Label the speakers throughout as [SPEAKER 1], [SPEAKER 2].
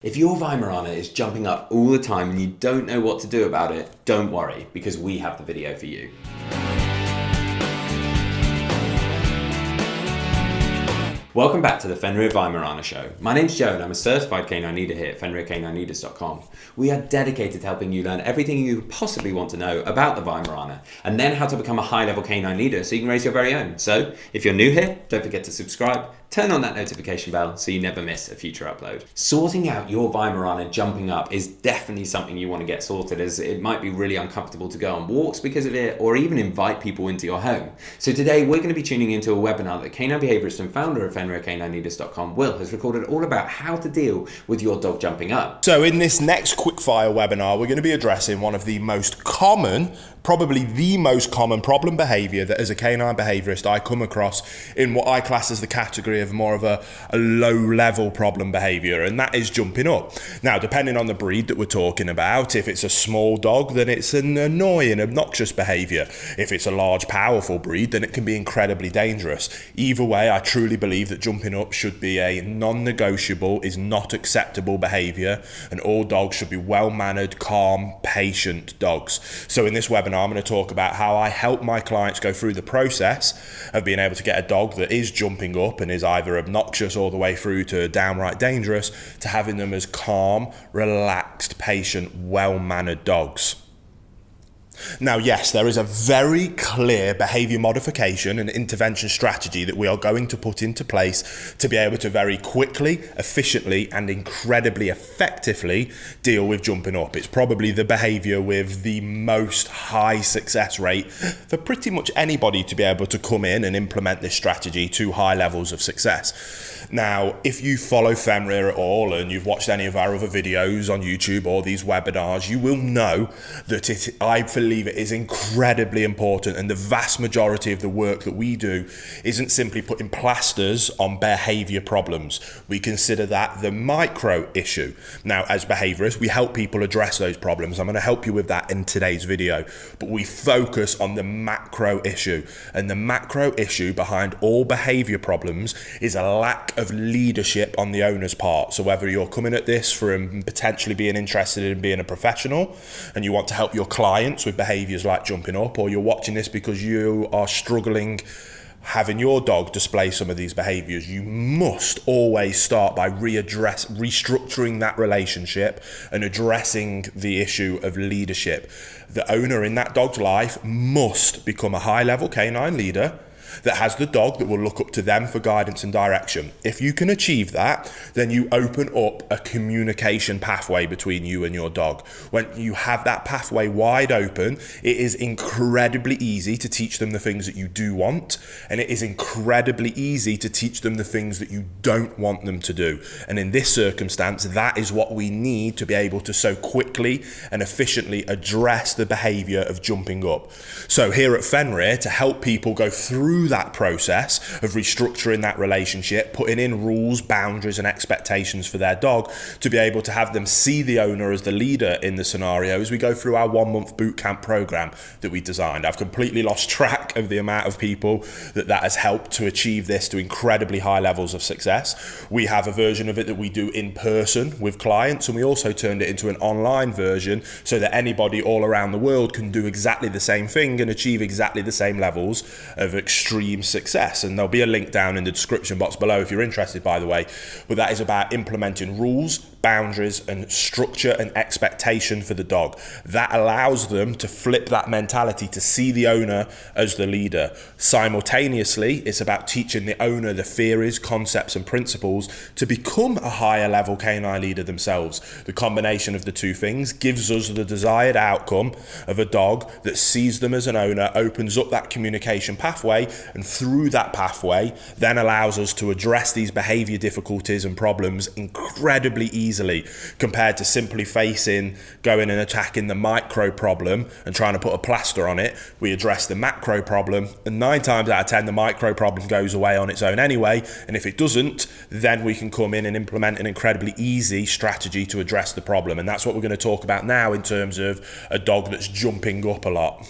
[SPEAKER 1] If your Weimaraner is jumping up all the time and you don't know what to do about it, don't worry, because we have the video for you. Welcome back to the Fenrir Weimaraner Show. My name's Joe and I'm a certified canine leader here at FenrirCanineLeaders.com. We are dedicated to helping you learn everything you possibly want to know about the Weimaraner and then how to become a high-level canine leader so you can raise your very own. So, if you're new here, don't forget to subscribe, turn on that notification bell so you never miss a future upload. Sorting out your Weimaraner jumping up is definitely something you want to get sorted, as it might be really uncomfortable to go on walks because of it or even invite people into your home. So today we're going to be tuning into a webinar that canine behaviorist and founder of FenrirCanineLeaders.com, Will, has recorded all about how to deal with your dog jumping up.
[SPEAKER 2] So in this next quickfire webinar, we're going to be addressing one of the most common, probably the most common problem behavior that as a canine behaviorist I come across in what I class as the category of more of a low-level problem behavior, and that is jumping up. Now, depending on the breed that we're talking about, if it's a small dog, then it's an annoying, obnoxious behavior. If it's a large, powerful breed, then it can be incredibly dangerous. Either way, I truly believe that jumping up should be a non-negotiable, is not acceptable behavior, and all dogs should be well-mannered, calm, patient dogs. So in this webinar, I'm going to talk about how I help my clients go through the process of being able to get a dog that is jumping up and is either obnoxious all the way through to downright dangerous, to having them as calm, relaxed, patient, well-mannered dogs. Now, yes, there is a very clear behavior modification and intervention strategy that we are going to put into place to be able to very quickly, efficiently, and incredibly effectively deal with jumping up. It's probably the behavior with the most high success rate for pretty much anybody to be able to come in and implement this strategy to high levels of success. Now, if you follow Fenrir at all and you've watched any of our other videos on YouTube or these webinars, you will know that I believe it is incredibly important, and the vast majority of the work that we do isn't simply putting plasters on behavior problems. We consider that the micro issue. Now, as behaviorists, we help people address those problems. I'm going to help you with that in today's video, but we focus on the macro issue, and the macro issue behind all behavior problems is a lack of leadership on the owner's part. So whether you're coming at this from potentially being interested in being a professional and you want to help your clients with behaviors like jumping up, or you're watching this because you are struggling having your dog display some of these behaviors, you must always start by restructuring that relationship and addressing the issue of leadership. The owner in that dog's life must become a high-level canine leader that has the dog that will look up to them for guidance and direction. If you can achieve that, then you open up a communication pathway between you and your dog. When you have that pathway wide open, it is incredibly easy to teach them the things that you do want, and it is incredibly easy to teach them the things that you don't want them to do. And in this circumstance, that is what we need to be able to so quickly and efficiently address the behavior of jumping up. So here at Fenrir, to help people go through that process of restructuring that relationship, putting in rules, boundaries, and expectations for their dog to be able to have them see the owner as the leader in the scenario, as we go through our 1-month boot camp program that we designed. I've completely lost track of the amount of people that has helped to achieve this to incredibly high levels of success. We have a version of it that we do in person with clients, and we also turned it into an online version so that anybody all around the world can do exactly the same thing and achieve exactly the same levels of extreme success. And there'll be a link down in the description box below if you're interested, by the way. But that is about implementing rules, boundaries, and structure and expectation for the dog. That allows them to flip that mentality to see the owner as the leader. Simultaneously, it's about teaching the owner the theories, concepts, and principles to become a higher level canine leader themselves. The combination of the two things gives us the desired outcome of a dog that sees them as an owner, opens up that communication pathway, and through that pathway then allows us to address these behavior difficulties and problems incredibly easily, compared to simply going and attacking the micro problem and trying to put a plaster on it. We address the macro problem, and 9 times out of 10 the micro problem goes away on its own anyway, and if it doesn't, then we can come in and implement an incredibly easy strategy to address the problem. And that's what we're going to talk about now in terms of a dog that's jumping up a lot.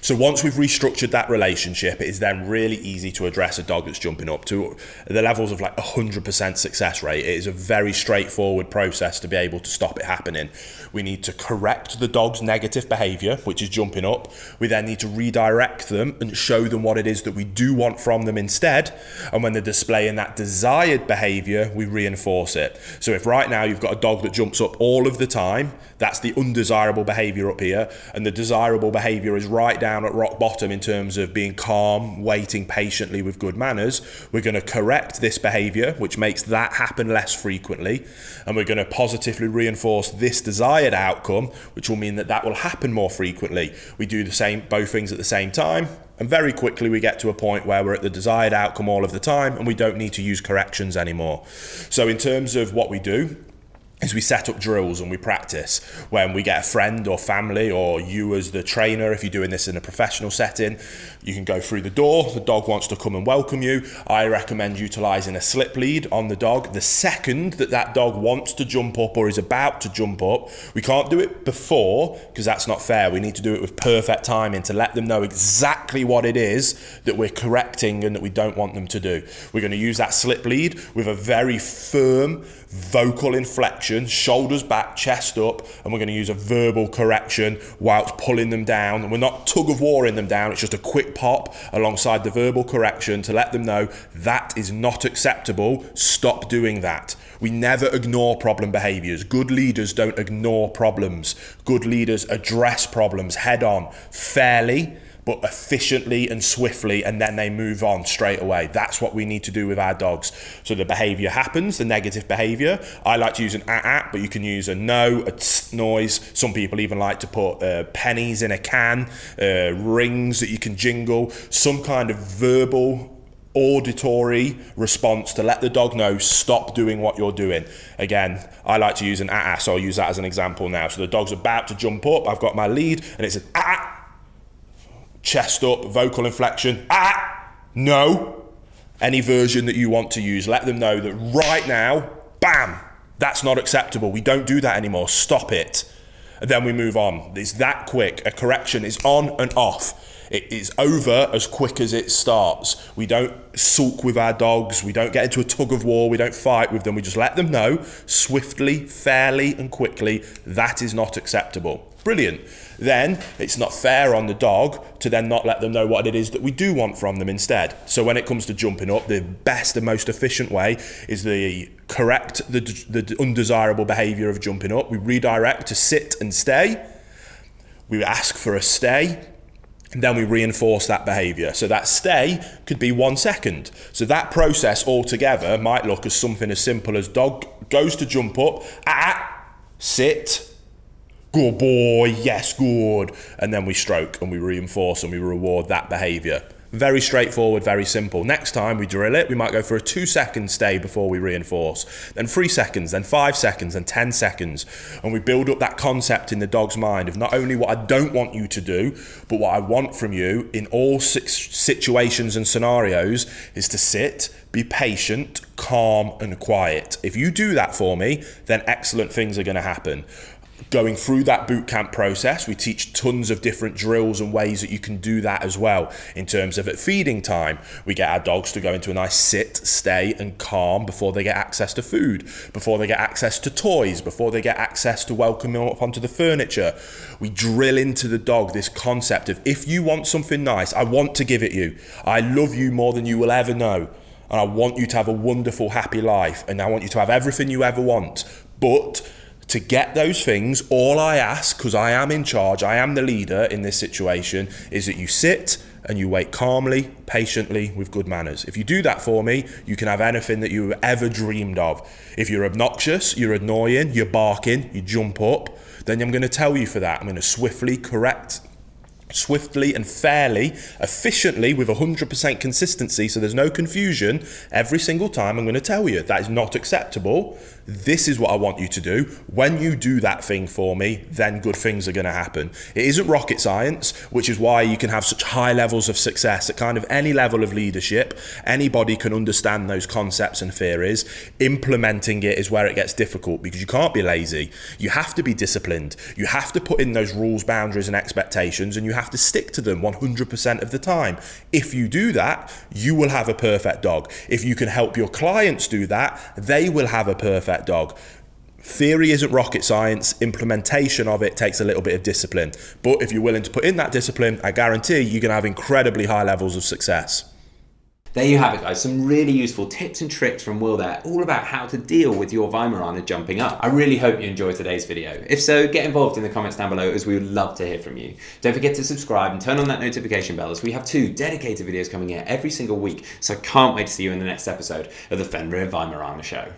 [SPEAKER 2] So once we've restructured that relationship, it is then really easy to address a dog that's jumping up to the levels of like 100% success rate. It is a very straightforward process to be able to stop it happening. We need to correct the dog's negative behavior, which is jumping up. We then need to redirect them and show them what it is that we do want from them instead. And when they're displaying that desired behavior, we reinforce it. So if right now you've got a dog that jumps up all of the time, that's the undesirable behavior up here, and the desirable behavior is right down at rock bottom in terms of being calm, waiting patiently with good manners, we're going to correct this behavior, which makes that happen less frequently, and we're going to positively reinforce this desired outcome, which will mean that that will happen more frequently. We do the same, both things at the same time, and very quickly we get to a point where we're at the desired outcome all of the time, and we don't need to use corrections anymore. So in terms of what we do, is we set up drills and we practice. When we get a friend or family, or you as the trainer, if you're doing this in a professional setting, you can go through the door, the dog wants to come and welcome you. I recommend utilising a slip lead on the dog. The second that that dog wants to jump up or is about to jump up, we can't do it before because that's not fair. We need to do it with perfect timing to let them know exactly what it is that we're correcting and that we don't want them to do. We're going to use that slip lead with a very firm vocal inflection, shoulders back, chest up, and we're going to use a verbal correction whilst pulling them down. And we're not tug of warring them down, it's just a quick pop alongside the verbal correction to let them know that is not acceptable, stop doing that. We never ignore problem behaviours. Good leaders don't ignore problems. Good leaders address problems head on, fairly, but efficiently and swiftly, and then they move on straight away. That's what we need to do with our dogs. So the behavior happens, the negative behavior. I like to use an but you can use a no, a tss noise. Some people even like to put pennies in a can, rings that you can jingle, some kind of verbal auditory response to let the dog know stop doing what you're doing. Again, I like to use an so I'll use that as an example now. So the dog's about to jump up, I've got my lead, and it's an chest up, vocal inflection, no. Any version that you want to use, let them know that right now, bam, that's not acceptable. We don't do that anymore. Stop it. And then we move on. It's that quick. A correction is on and off. It is over as quick as it starts. We don't sulk with our dogs. We don't get into a tug of war. We don't fight with them. We just let them know swiftly, fairly, and quickly that is not acceptable. Brilliant. Then it's not fair on the dog to then not let them know what it is that we do want from them instead. So when it comes to jumping up, the best and most efficient way is the undesirable behavior of jumping up. We redirect to sit and stay. We ask for a stay. And then we reinforce that behavior. So that stay could be 1 second. So that process altogether might look as something as simple as dog goes to jump up, sit, good boy, yes, good. And then we stroke and we reinforce and we reward that behavior. Very straightforward, very simple. Next time we drill it, we might go for a 2-second stay before we reinforce, then 3 seconds, then 5 seconds, then 10 seconds. And we build up that concept in the dog's mind of not only what I don't want you to do, but what I want from you in all situations and scenarios is to sit, be patient, calm, and quiet. If you do that for me, then excellent things are going to happen. Going through that boot camp process, we teach tons of different drills and ways that you can do that as well. In terms of at feeding time, we get our dogs to go into a nice sit, stay, and calm before they get access to food, before they get access to toys, before they get access to welcome them up onto the furniture. We drill into the dog this concept of, if you want something nice, I want to give it you. I love you more than you will ever know. And I want you to have a wonderful, happy life. And I want you to have everything you ever want. But to get those things, all I ask, because I am in charge, I am the leader in this situation, is that you sit and you wait calmly, patiently, with good manners. If you do that for me, you can have anything that you ever dreamed of. If you're obnoxious, you're annoying, you're barking, you jump up, then I'm going to tell you for that. I'm going to swiftly correct, swiftly and fairly, efficiently, with 100% consistency, so there's no confusion. Every single time I'm going to tell you that is not acceptable. this is what I want you to do. When you do that thing for me, then good things are going to happen. It isn't rocket science, which is why you can have such high levels of success at kind of any level of leadership. Anybody can understand those concepts and theories. Implementing it is where it gets difficult, because you can't be lazy. You have to be disciplined. You have to put in those rules, boundaries and expectations, and you have to stick to them 100% of the time. If you do that, you will have a perfect dog. If you can help your clients do that, they will have a perfect dog. Theory isn't rocket science. Implementation of it takes a little bit of discipline. But if you're willing to put in that discipline, I guarantee you're going to have incredibly high levels of success.
[SPEAKER 1] There you have it, guys. Some really useful tips and tricks from Will there, all about how to deal with your WEIMARANER jumping up. I really hope you enjoyed today's video. If so, get involved in the comments down below, as we would love to hear from you. Don't forget to subscribe and turn on that notification bell, as we have 2 dedicated videos coming here every single week. So I can't wait to see you in the next episode of the Fenrir WEIMARANER Show.